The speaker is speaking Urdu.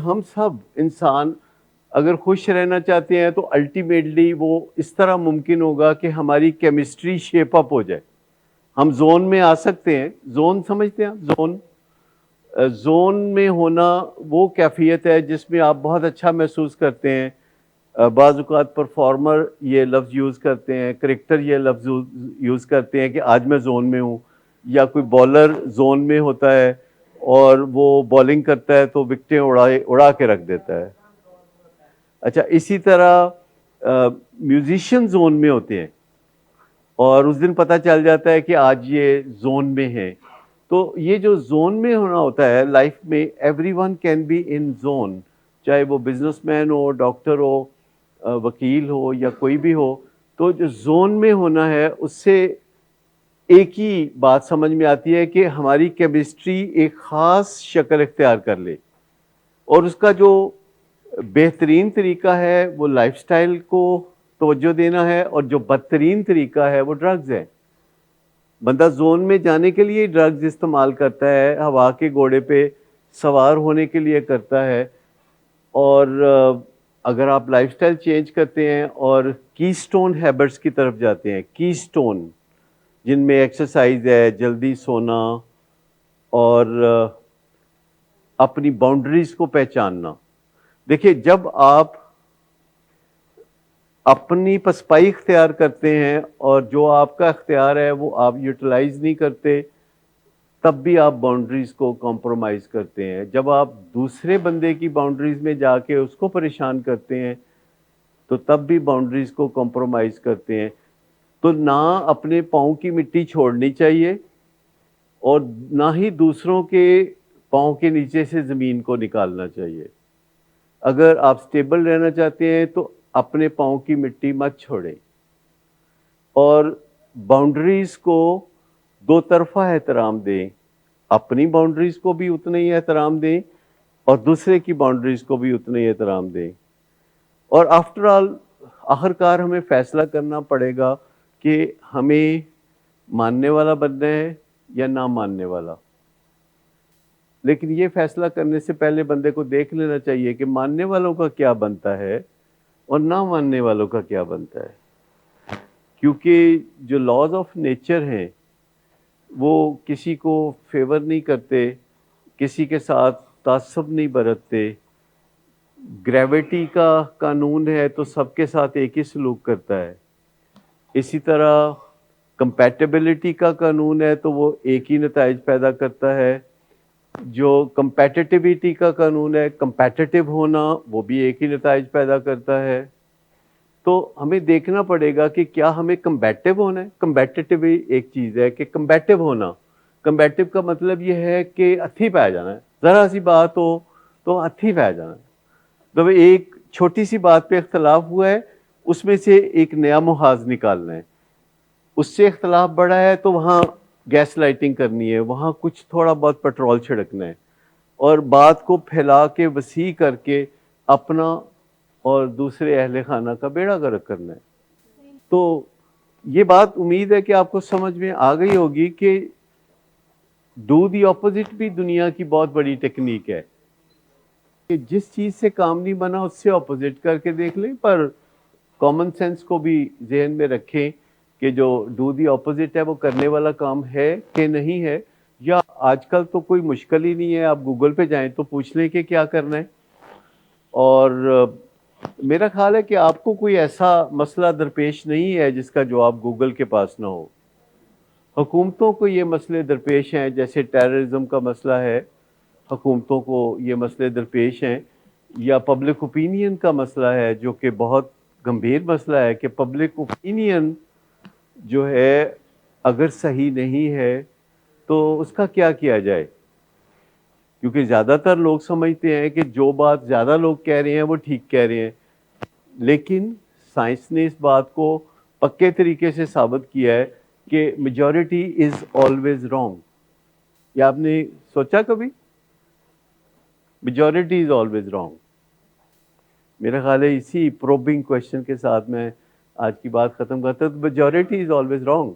ہم سب انسان اگر خوش رہنا چاہتے ہیں تو الٹیمیٹلی وہ اس طرح ممکن ہوگا کہ ہماری کیمسٹری شیپ اپ ہو جائے. ہم زون میں آ سکتے ہیں. زون سمجھتے ہیں آپ؟ زون میں ہونا وہ کیفیت ہے جس میں آپ بہت اچھا محسوس کرتے ہیں. بعض اوقات پرفارمر یہ لفظ یوز کرتے ہیں, کرکٹر یہ لفظ یوز کرتے ہیں کہ آج میں زون میں ہوں, یا کوئی بالر زون میں ہوتا ہے اور وہ بالنگ کرتا ہے تو وکٹیں اڑا کے رکھ دیتا ہے. اچھا, اسی طرح میوزیشین زون میں ہوتے ہیں اور اس دن پتہ چل جاتا ہے کہ آج یہ زون میں ہیں. تو یہ جو زون میں ہونا ہوتا ہے لائف میں, everyone can be in zone, چاہے وہ بزنس مین ہو, ڈاکٹر ہو, وکیل ہو یا کوئی بھی ہو. تو جو زون میں ہونا ہے اس سے ایک ہی بات سمجھ میں آتی ہے کہ ہماری کیمسٹری ایک خاص شکل اختیار کر لے, اور اس کا جو بہترین طریقہ ہے وہ لائف سٹائل کو توجہ دینا ہے, اور جو بدترین طریقہ ہے وہ ڈرگز ہے. بندہ زون میں جانے کے لیے ڈرگز استعمال کرتا ہے, ہوا کے گھوڑے پہ سوار ہونے کے لیے کرتا ہے. اور اگر آپ لائف سٹائل چینج کرتے ہیں اور کی سٹون ہیبٹس کی طرف جاتے ہیں, کی سٹون جن میں ایکسرسائز ہے, جلدی سونا, اور اپنی باؤنڈریز کو پہچاننا. دیکھیے, جب آپ اپنی پسپائی اختیار کرتے ہیں اور جو آپ کا اختیار ہے وہ آپ یوٹیلائز نہیں کرتے, تب بھی آپ باؤنڈریز کو کمپرومائز کرتے ہیں. جب آپ دوسرے بندے کی باؤنڈریز میں جا کے اس کو پریشان کرتے ہیں تو تب بھی باؤنڈریز کو کمپرومائز کرتے ہیں. تو نہ اپنے پاؤں کی مٹی چھوڑنی چاہیے اور نہ ہی دوسروں کے پاؤں کے نیچے سے زمین کو نکالنا چاہیے. اگر آپ سٹیبل رہنا چاہتے ہیں تو اپنے پاؤں کی مٹی مت چھوڑیں, اور باؤنڈریز کو دو طرفہ احترام دیں. اپنی باؤنڈریز کو بھی اتنا ہی احترام دیں اور دوسرے کی باؤنڈریز کو بھی اتنا ہی احترام دیں. اور آفٹر آل آخر کار ہمیں فیصلہ کرنا پڑے گا کہ ہمیں ماننے والا بننا ہے یا نہ ماننے والا. لیکن یہ فیصلہ کرنے سے پہلے بندے کو دیکھ لینا چاہیے کہ ماننے والوں کا کیا بنتا ہے اور نہ ماننے والوں کا کیا بنتا ہے. کیونکہ جو لاز آف نیچر ہیں وہ کسی کو فیور نہیں کرتے, کسی کے ساتھ تعصب نہیں برتتے. گریویٹی کا قانون ہے تو سب کے ساتھ ایک ہی سلوک کرتا ہے. اسی طرح کمپیٹیبلٹی کا قانون ہے تو وہ ایک ہی نتائج پیدا کرتا ہے. جو کمپیٹیٹیوٹی کا قانون ہے, کمپیٹیٹیو ہونا, وہ بھی ایک ہی نتائج پیدا کرتا ہے. تو ہمیں دیکھنا پڑے گا کہ کیا ہمیں کمبیٹیو ہونا ہے. کمبیٹیٹیو ایک چیز ہے کہ کمبیٹیو ہونا, کمبیٹیو کا مطلب یہ ہے کہ ہتھی پہ جانا ہے. ذرا سی بات ہو تو ہتھی پہ جانا ہے. تو ایک چھوٹی سی بات پہ اختلاف ہوا ہے, اس میں سے ایک نیا محاذ نکالنا ہے. اس سے اختلاف بڑھا ہے تو وہاں گیس لائٹنگ کرنی ہے, وہاں کچھ تھوڑا بہت پیٹرول چھڑکنا ہے, اور بات کو پھیلا کے وسیع کر کے اپنا اور دوسرے اہل خانہ کا بیڑا غرق کرنا ہے. تو یہ بات امید ہے کہ آپ کو سمجھ میں آ گئی ہوگی کہ ڈو دی اپوزٹ بھی دنیا کی بہت بڑی ٹیکنیک ہے کہ جس چیز سے کام نہیں بنا اس سے اپوزٹ کر کے دیکھ لیں, پر کامن سینس کو بھی ذہن میں رکھیں کہ جو ڈو دی اپوزٹ ہے وہ کرنے والا کام ہے کہ نہیں ہے. یا آج کل تو کوئی مشکل ہی نہیں ہے, آپ گوگل پہ جائیں تو پوچھ لیں کہ کیا کرنا ہے. اور میرا خیال ہے کہ آپ کو کوئی ایسا مسئلہ درپیش نہیں ہے جس کا جواب گوگل کے پاس نہ ہو. حکومتوں کو یہ مسئلے درپیش ہیں, جیسے ٹیررزم کا مسئلہ ہے, حکومتوں کو یہ مسئلے درپیش ہیں. یا پبلک اوپینین کا مسئلہ ہے جو کہ بہت گمبھیر مسئلہ ہے کہ پبلک اوپینین جو ہے اگر صحیح نہیں ہے تو اس کا کیا کیا جائے. کیونکہ زیادہ تر لوگ سمجھتے ہیں کہ جو بات زیادہ لوگ کہہ رہے ہیں وہ ٹھیک کہہ رہے ہیں, لیکن سائنس نے اس بات کو پکے طریقے سے ثابت کیا ہے کہ میجورٹی از آلویز رانگ. یہ آپ نے سوچا کبھی؟ Majority is always wrong. میرا خیال ہے اسی پروبنگ کوشچن کے ساتھ میں آج کی بات ختم کرتا ہوں. Majority is always wrong.